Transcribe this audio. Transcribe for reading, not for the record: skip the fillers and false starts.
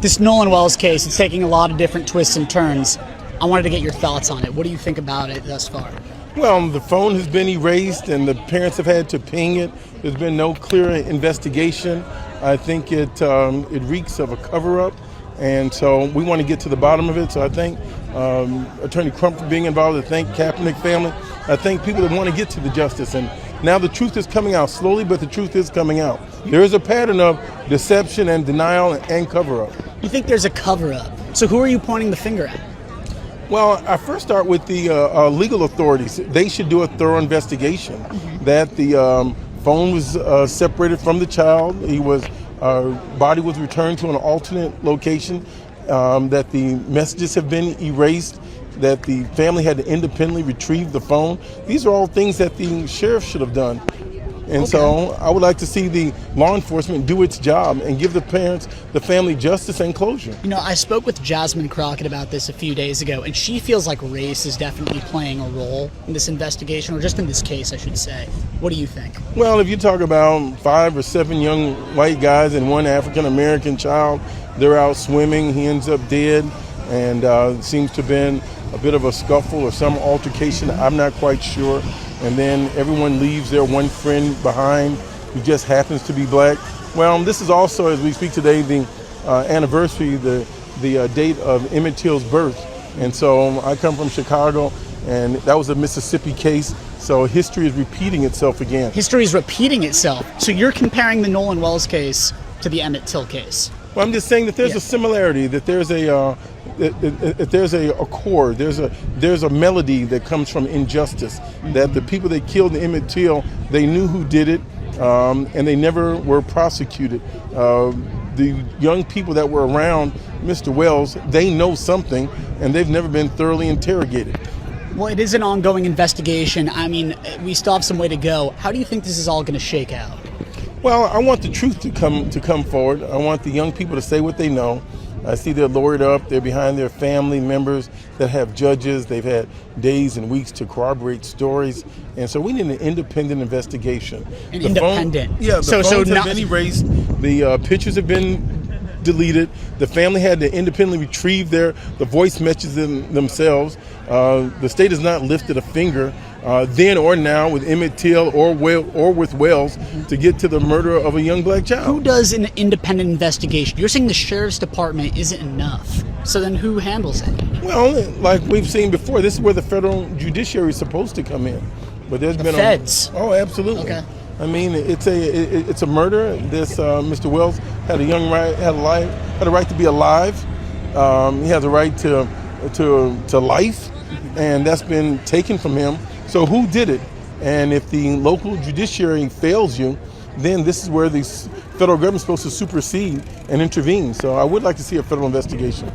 This Nolan Wells case, it's taking a lot of different twists and turns. I wanted to get your thoughts on it. What do you think about it thus far? Well, the phone has been erased and the parents have had to ping it. There's been no clear investigation. I think it reeks of a cover-up, and so we want to get to the bottom of it. So I thank Attorney Crump for being involved. I thank Kaepernick family. I thank people that want to get to the justice. And now the truth is coming out slowly, but the truth is coming out. There is a pattern of deception and denial and cover-up. You think there's a cover-up? So who are you pointing the finger at? Well, I first start with the legal authorities. They should do a thorough investigation. That the phone was separated from the child. Body was returned to an alternate location. That the messages have been erased. That the family had to independently retrieve the phone. These are all things that the sheriff should have done. And so I would like to see the law enforcement do its job and give the parents, the family, justice and closure. You know, I spoke with Jasmine Crockett about this a few days ago, and she feels like race is definitely playing a role in this investigation, or just in this case, I should say. What do you think? Well, if you talk about 5 or 7 young white guys and one African-American child, they're out swimming, he ends up dead, and it seems to have been a bit of a scuffle or some altercation, I'm not quite sure. And then everyone leaves their one friend behind who just happens to be black. Well, this is also, as we speak today, the anniversary, the date of Emmett Till's birth. And so I come from Chicago, and that was a Mississippi case. So history is repeating itself again. History is repeating itself. So you're comparing the Nolan Wells case to the Emmett Till case? Well, I'm just saying that there's a similarity, that there's a chord, there's a melody that comes from injustice. That the people that killed Emmett Till, they knew who did it, and they never were prosecuted. The young people that were around Mr. Wells, they know something, and they've never been thoroughly interrogated. Well, it is an ongoing investigation. I mean, we still have some way to go. How do you think this is all going to shake out? Well, I want the truth to come forward. I want the young people to say what they know. I see they're lawyered up. They're behind their family members that have judges. They've had days and weeks to corroborate stories. And so we need an independent investigation. The phones have been erased. The pictures have been deleted. The family had to independently retrieve the voice messages themselves. The state has not lifted a finger then or now with Emmett Till or with Wells to get to the murder of a young black child. Who does an independent investigation? You're saying the sheriff's department isn't enough. So then who handles it? Well, like we've seen before, this is where the federal judiciary is supposed to come in. But there's been feds. Oh, absolutely. Okay. I mean, it's a murder. This Mr. Wells had a right to be alive. He has a right to life, and that's been taken from him. So who did it? And if the local judiciary fails you, then this is where the federal government is supposed to supersede and intervene. So I would like to see a federal investigation.